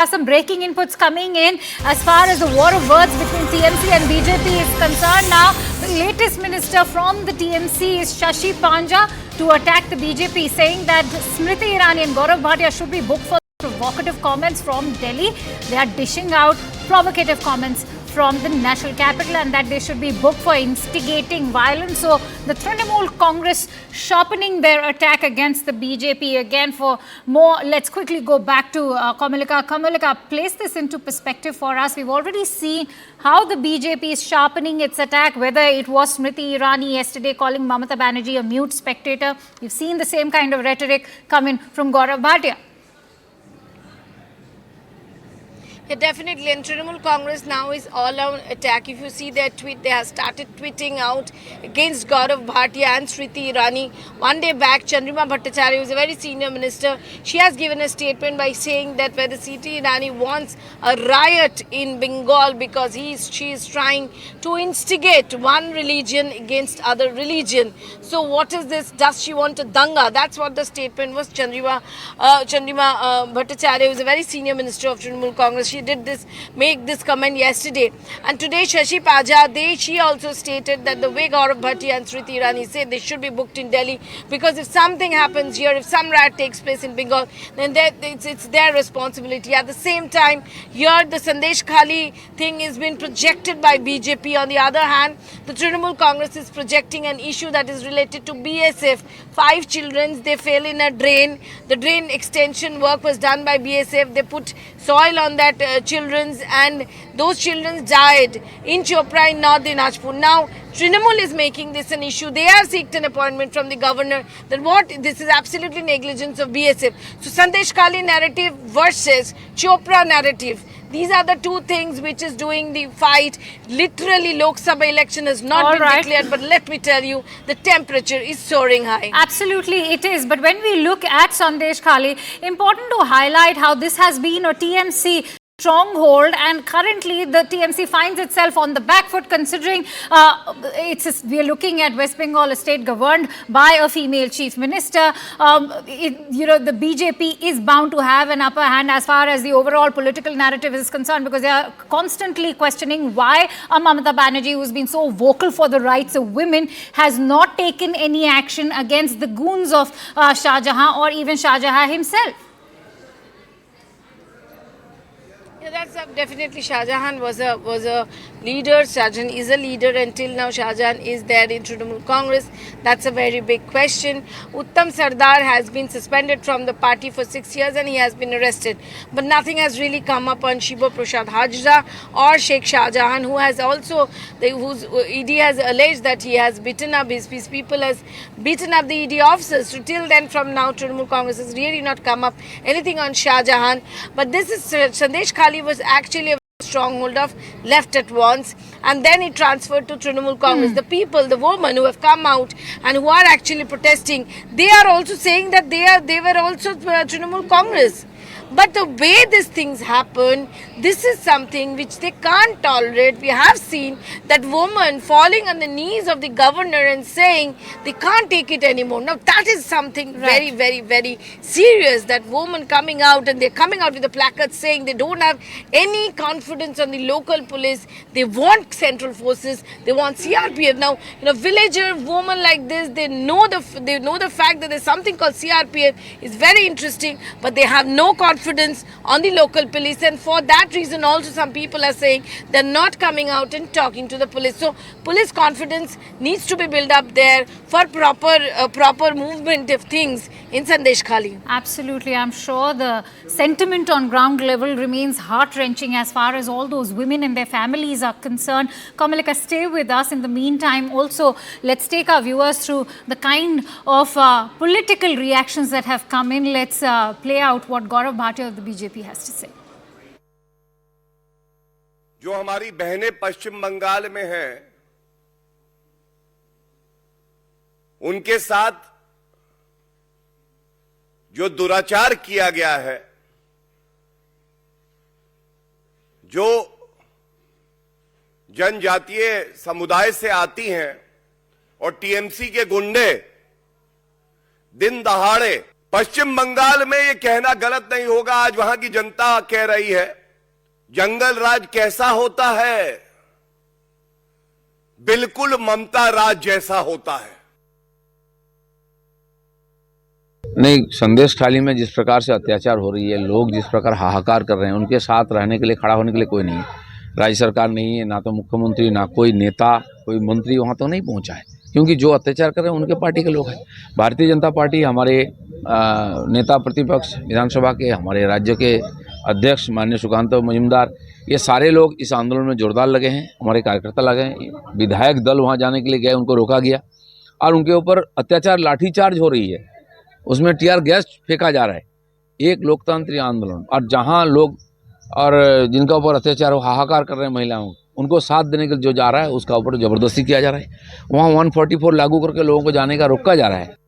Some breaking inputs coming in as far as the war of words between TMC and BJP is concerned. Now, the latest minister from the TMC is Shashi Panja to attack the BJP, saying that Smriti Irani and Gaurav Bhatia should be booked for provocative comments from Delhi. They are dishing out provocative comments from the national capital and that they should be booked for instigating violence. So the Trinamool Congress sharpening their attack against the BJP again. For more, let's quickly go back to Kamalika. Kamalika, place this into perspective for us. We've already seen how the BJP is sharpening its attack, whether it was Smriti Irani yesterday calling Mamata Banerjee a mute spectator. We've seen the same kind of rhetoric coming from Gaurav Bhatia. Yeah, definitely. And Trinamool Congress now is all-out attack. If you see their tweet, they have started tweeting out against Gaurav Bhatia and Smriti Irani. One day back, Chandrima Bhattacharya, who is a very senior minister, she has given a statement by saying that whether Smriti Irani wants a riot in Bengal because she is trying to instigate one religion against other religion. So what is this? Does she want a danga? That's what the statement was. Chandrima Bhattacharya, who is a very senior minister of Trinamool Congress, she made this comment yesterday. And today Shashi Panja, she also stated that the way Gaurav Bhatia and Smriti Irani said they should be booked in Delhi, because if something happens here, if some riot takes place in Bengal, then it's their responsibility. At the same time, here the Sandeshkhali thing is being projected by BJP. On the other hand, the Trinamool Congress is projecting an issue that is related to BSF. 5 children, they fell in a drain. The drain extension work was done by BSF. They put soil on that children's, and those children died in Chopra in North Dinajpur. Now, Trinamool is making this an issue. They have sought an appointment from the governor that this is absolutely negligence of BSF. So, Sandeshkhali narrative versus Chopra narrative. These are the two things which is doing the fight. Literally, Lok Sabha election has not been declared, but let me tell you, the temperature is soaring high. Absolutely, it is. But when we look at Sandeshkhali, important to highlight how this has been a TMC stronghold, and currently the TMC finds itself on the back foot, considering we are looking at West Bengal, a state governed by a female chief minister. The BJP is bound to have an upper hand as far as the overall political narrative is concerned, because they are constantly questioning why Mamata Banerjee, who's been so vocal for the rights of women, has not taken any action against the goons of Shah Jahan or even Shah Jahan himself. Yeah, that's definitely. Shah Jahan was a leader. Shah Jahan is a leader. Until now, Shah Jahan is there in Trinamool Congress. That's a very big question. Uttam Sardar has been suspended from the party for 6 years and he has been arrested. But nothing has really come up on Shiva Prasad Hajra or Sheikh Shah Jahan, who has also, whose ED has alleged that he has beaten up his people, has beaten up the ED officers. So till then, from now, Trinamool Congress has really not come up anything on Shah Jahan. But this is Sandeshkhali was actually a stronghold of left at once, and then it transferred to Trinamool Congress. The people, the women who have come out and who are actually protesting, they are also saying that they were also Trinamool Congress. But the way these things happen, this is something which they can't tolerate. We have seen that woman falling on the knees of the governor and saying they can't take it anymore. Now that is something very, very, very serious, that woman coming out, and they're coming out with the placards saying they don't have any confidence on the local police. They want central forces. They want CRPF. Now, villager woman like this, they know the fact that there's something called CRPF is very interesting, but they have no confidence on the local police, and for that reason also some people are saying they're not coming out and talking to the police. So police confidence needs to be built up there for proper movement of things in Sandeshkhali. Absolutely. I'm sure the sentiment on ground level remains heart-wrenching as far as all those women and their families are concerned. Kamalika, stay with us. In the meantime, also, let's take our viewers through the kind of political reactions that have come in. Let's play out what Gaurav Bhatia of the BJP has to say. जो हमारी बहनें पश्चिम बंगाल में हैं, उनके साथ जो दुराचार किया गया है, जो जनजातीय समुदाय से आती हैं और टीएमसी के गुंडे दिन दहाड़े पश्चिम बंगाल में ये कहना गलत नहीं होगा, आज वहां की जनता कह रही है, जंगल राज कैसा होता है? बिल्कुल ममता राज जैसा होता है। नहीं, संदेशखाली में जिस प्रकार से अत्याचार हो रही है, लोग जिस प्रकार हाहाकार कर रहे हैं, उनके साथ रहने के लिए, खड़ा होने के लिए कोई नहीं है। राज्य सरकार नहीं है, ना तो मुख्यमंत्री, ना कोई नेता, कोई मंत्री वहां तो नहीं पहुंचा है, क्योंकि जो अत्याचार कर रहे हैं उनके पार्टी के लोग हैं। भारतीय जनता पार्टी, हमारे नेता प्रतिपक्ष विधानसभा के, हमारे राज्य के अध्यक्ष माननीय सुकांत मजूमदार, ये सारे लोग इस आंदोलन में जोरदार लगे हैं। हमारे कार्यकर्ता लगे हैं। विधायक दल वहाँ जाने के लिए गए, उनको रोका गया और उनके ऊपर अत्याचार, लाठीचार्ज हो रही है, उसमें टीयर गैस फेंका जा रहा है। एक लोकतांत्रिक आंदोलन, और जहाँ लोग और जिनका ऊपर अत्याचार हाहाकार कर रहे हैं महिलाओं, उनको साथ देने के लिए जो जा रहा है उसका ऊपर ज़बरदस्ती किया जा रहा है। वहाँ 144 लागू करके लोगों को जाने का रोका जा रहा है।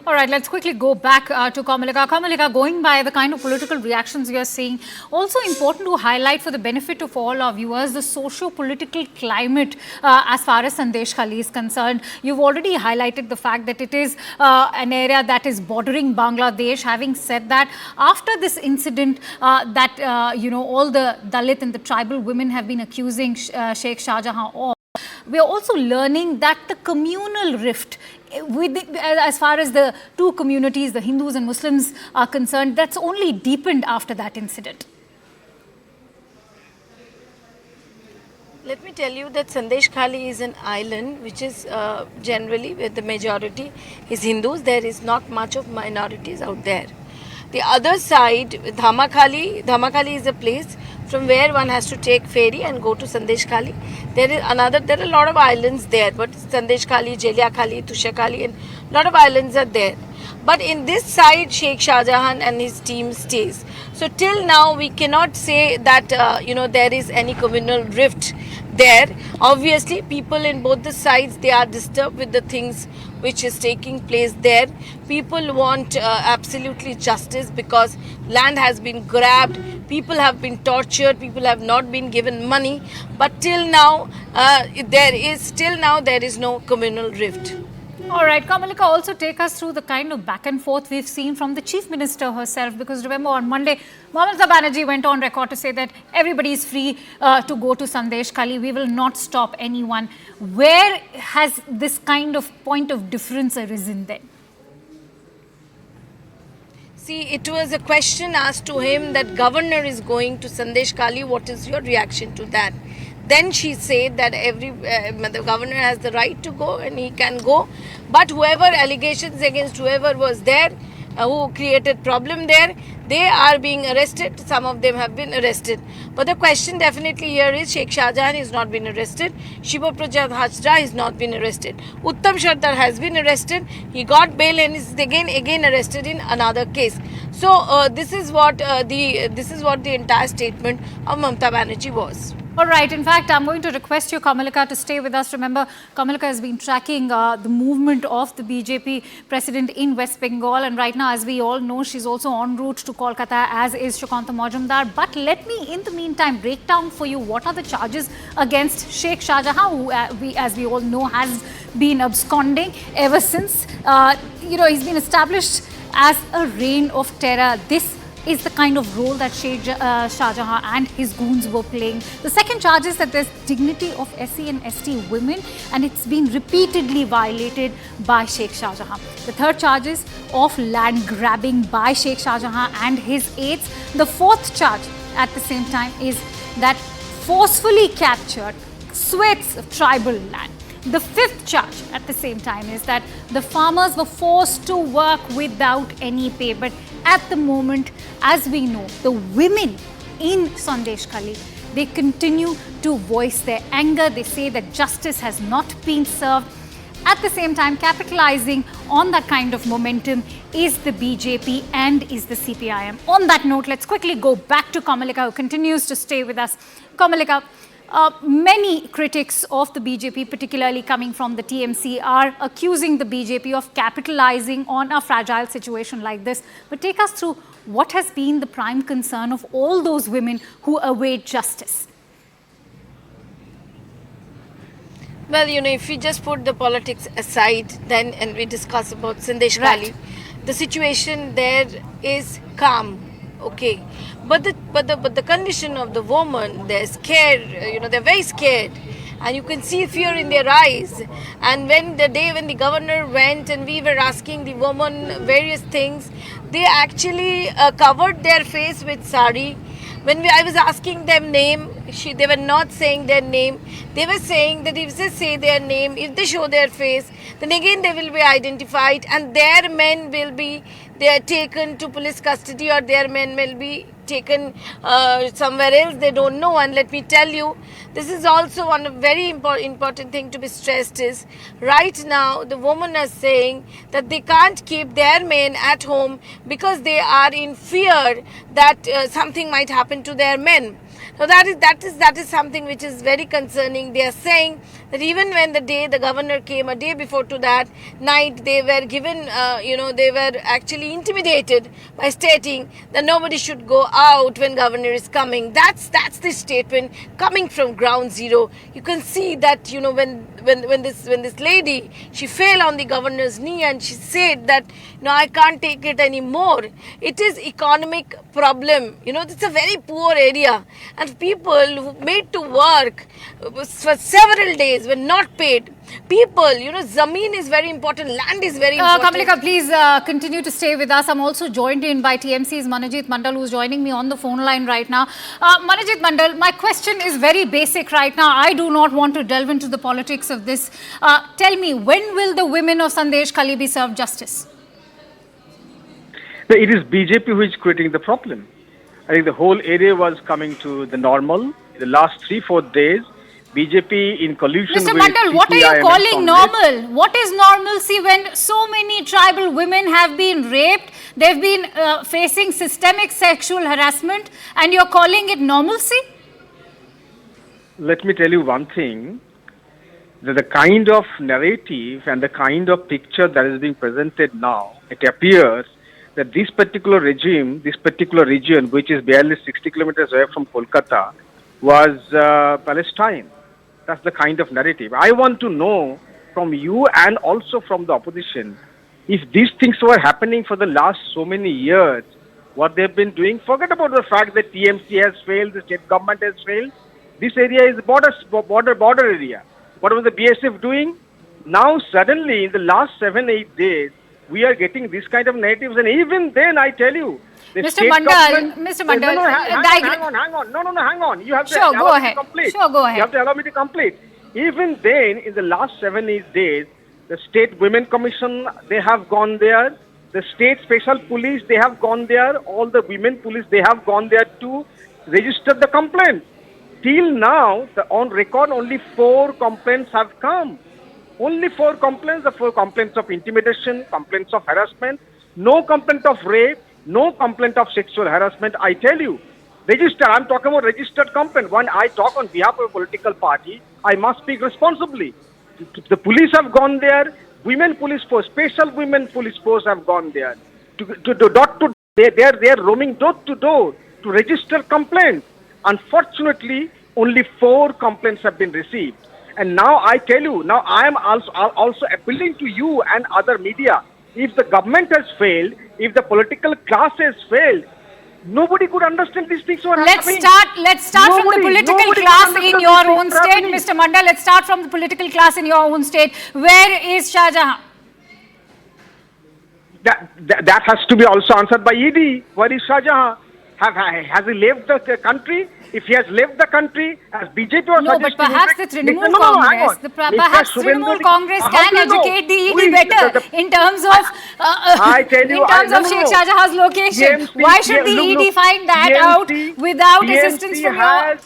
All right, let's quickly go back to Kamalika. Kamalika, going by the kind of political reactions you are seeing, also important to highlight for the benefit of all our viewers, the socio-political climate as far as Sandeshkhali is concerned. You've already highlighted the fact that it is an area that is bordering Bangladesh. Having said that, after this incident all the Dalit and the tribal women have been accusing Sheikh Shah Jahan of, we are also learning that the communal rift as far as the two communities, the Hindus and Muslims, are concerned, that's only deepened after that incident. Let me tell you that Sandeshkhali is an island which is generally where the majority is Hindus. There is not much of minorities out there. The other side, Dhamakhali is a place from where one has to take ferry and go to Sandeshkhali. There are a lot of islands there, but Sandeshkhali, Jeliakhali, Tushakhali, and a lot of islands are there. But in this side, Sheikh Shah Jahan and his team stays. So till now, we cannot say that there is any communal rift there. Obviously, people in both the sides, they are disturbed with the things which is taking place there. People want absolutely justice because land has been grabbed, people have been tortured, people have not been given money. But till now, there is no communal rift. All right, Kamalika, also take us through the kind of back and forth we've seen from the Chief Minister herself, because remember on Monday, Mamata Banerjee went on record to say that everybody is free to go to Sandeshkhali. We will not stop anyone. Where has this kind of point of difference arisen then? See, it was a question asked to him that governor is going to Sandeshkhali. What is your reaction to that? Then she said that the governor has the right to go and he can go. But whoever allegations against whoever was there, who created problem there, they are being arrested. Some of them have been arrested. But the question definitely here is Sheikh Shah Jahan has not been arrested. Shiva Prasad Hajra has not been arrested. Uttam Sardar has been arrested. He got bail and is again arrested in another case. So this is what the entire statement of Mamata Banerjee was. All right. In fact, I'm going to request you, Kamalika, to stay with us. Remember, Kamalika has been tracking the movement of the BJP president in West Bengal. And right now, as we all know, she's also en route to Kolkata, as is Shukanta Majumdar. But let me, in the meantime, break down for you what are the charges against Sheikh Shah Jahan, who, as we all know, has been absconding ever since. He's been established as a reign of terror. This is the kind of role that Sheikh Shah Jahan and his goons were playing. The second charge is that there's dignity of SC and ST women, and it's been repeatedly violated by Sheikh Shah Jahan. The third charge is of land grabbing by Sheikh Shah Jahan and his aides. The fourth charge at the same time is that forcefully captured swathes of tribal land. The fifth charge at the same time is that the farmers were forced to work without any pay. But at the moment, as we know, the women in Sandeshkhali, they continue to voice their anger. They say that justice has not been served. At the same time, capitalizing on that kind of momentum is the BJP and is the CPIM. On that note, let's quickly go back to Kamalika, who continues to stay with us. Kamalika, many critics of the BJP, particularly coming from the TMC, are accusing the BJP of capitalizing on a fragile situation like this. But take us through what has been the prime concern of all those women who await justice. Well, if we just put the politics aside and we discuss about Sandeshkhali, the situation there is calm. Okay, but the condition of the woman, they're scared. They're very scared, and you can see fear in their eyes. And when the governor went and we were asking the woman various things, they actually covered their face with sari. I was asking them name, they were not saying their name. They were saying that if they say their name, if they show their face, then again they will be identified, and their men will be taken to police custody, or their men will be taken somewhere else. They don't know. And let me tell you, this is also one very important thing to be stressed is right now the women are saying that they can't keep their men at home because they are in fear that something might happen to their men. So that is something which is very concerning. They are saying that even when the governor came a day before to that night, they were given, they were actually intimidated by stating that nobody should go out when governor is coming. That's the statement coming from ground zero. You can see that when this lady, she fell on the governor's knee and she said that I can't take it anymore. It is economic problem. It's a very poor area, and people who made to work for several days were not paid. People, zameen is very important, land is very important. Kamalika, please continue to stay with us. I'm also joined in by TMC's Manojit Mandal, who's joining me on the phone line right now. Manojit Mandal, my question is very basic right now. I do not want to delve into the politics of this. Tell me, when will the women of Sandeshkhali be served justice? It is BJP who is creating the problem. I think the whole area was coming to the normal. In the last 3-4 days, BJP in collusion Mr. with Mandal, what are you calling normal? What is normalcy when so many tribal women have been raped, they've been facing systemic sexual harassment, and you're calling it normalcy? Let me tell you one thing, that the kind of narrative and the kind of picture that is being presented now, it appears that this particular regime, this particular region, which is barely 60 kilometers away from Kolkata, was Palestine. That's the kind of narrative. I want to know from you and also from the opposition, if these things were happening for the last so many years, what they've been doing, forget about the fact that TMC has failed, the state government has failed. This area is border area. What was the BSF doing? Now suddenly in the last 7-8 days, we are getting this kind of narratives, and even then I tell you, Mr. Mandal, hang on. You have to allow me to complete. Sure, go ahead. You have to allow me to complete. Even then, in the last 7-8 days, the State Women Commission, they have gone there. The State Special Police, they have gone there. All the women police, they have gone there to register the complaint. Till now, on record, only 4 complaints have come. Only 4 complaints, the 4 complaints of intimidation, complaints of harassment, no complaint of rape, no complaint of sexual harassment. I tell you, register, I'm talking about registered complaint. When I talk on behalf of a political party, I must speak responsibly. The police have gone there, women police force, special women police force have gone there. They are roaming door to door to register complaints. Unfortunately, only 4 complaints have been received. And now I tell you, now I am also appealing to you and other media. If the government has failed, if the political class has failed, nobody could understand these things were happening. Let's start from the political class in your own state, Mr. Mandal. Let's start from the political class in your own state. Where is Shah Jahan? That has to be also answered by ED. Where is Shah Jahan? Has he left the country? If he has left the country, as BJP was no, but perhaps the Trinamool Congress, perhaps Trinamool Congress can educate the ED better in terms of Sheikh Shah Jahan's location. Why should the ED find that out without assistance from your...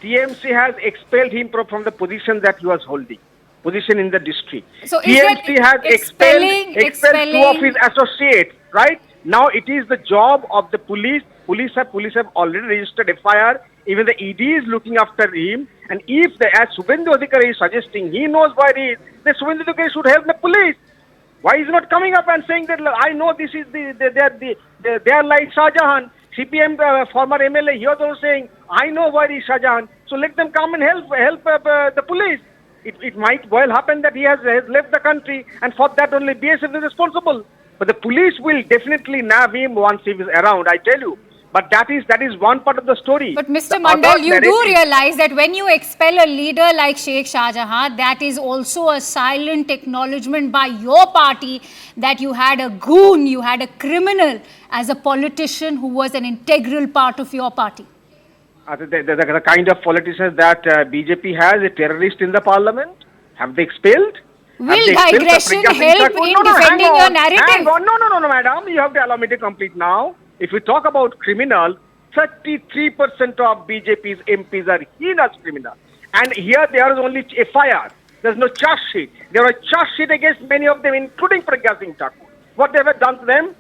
TMC has expelled him from the position that he was holding, position in the district. So TMC has expelled 2 of his associates, right? Now it is the job of the police. Police have already registered FIR. Even the ED is looking after him. And if, as Subhendu Adhikari is suggesting, he knows where he is, then Subhendu Adhikari should help the police. Why is he not coming up and saying that, I know this is they are like Shah Jahan. CPM former MLA, he was also saying, I know where is Shah Jahan. So let them come and help the police. It might well happen that he has left the country, and for that only BSF is responsible. But the police will definitely nab him once he is around, I tell you. But that is one part of the story. But Mr. The Mandal, other you do narrative- realize that when you expel a leader like Sheikh Shah Jahan, that is also a silent acknowledgement by your party that you had a goon, you had a criminal as a politician who was an integral part of your party. The kind of politicians that BJP has, a terrorist in the parliament, have they expelled? Have Will they expelled digression Pragya Singh help Thakur? in No, no, hang defending on, your narrative? hang on. No, madam. You have to allow me to complete now. If we talk about criminal, 33% of BJP's MPs are heinous criminal. And here there is only FIR. There's no charge sheet. There are charge sheet against many of them, including Pragya Singh Thakur. What they have done to them?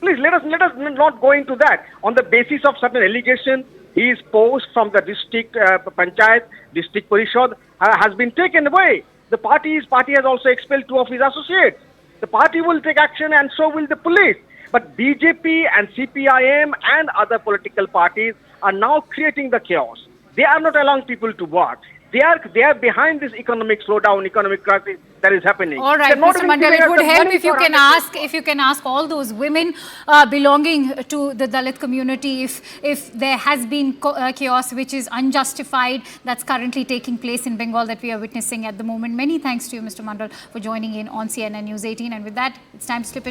Please let us not go into that. On the basis of certain allegations, his post from the district panchayat, district parishad has been taken away. The party has also expelled 2 of his associates. The party will take action and so will the police. But BJP and CPIM and other political parties are now creating the chaos. They are not allowing people to work. They are behind this economic slowdown, economic crisis that is happening. All right, They're not Mr. even Mandal, giving it us would the help money if you for can 100%. ask all those women belonging to the Dalit community if there has been chaos which is unjustified that's currently taking place in Bengal that we are witnessing at the moment. Many thanks to you, Mr. Mandal, for joining in on CNN News 18. And with that, it's time to slip into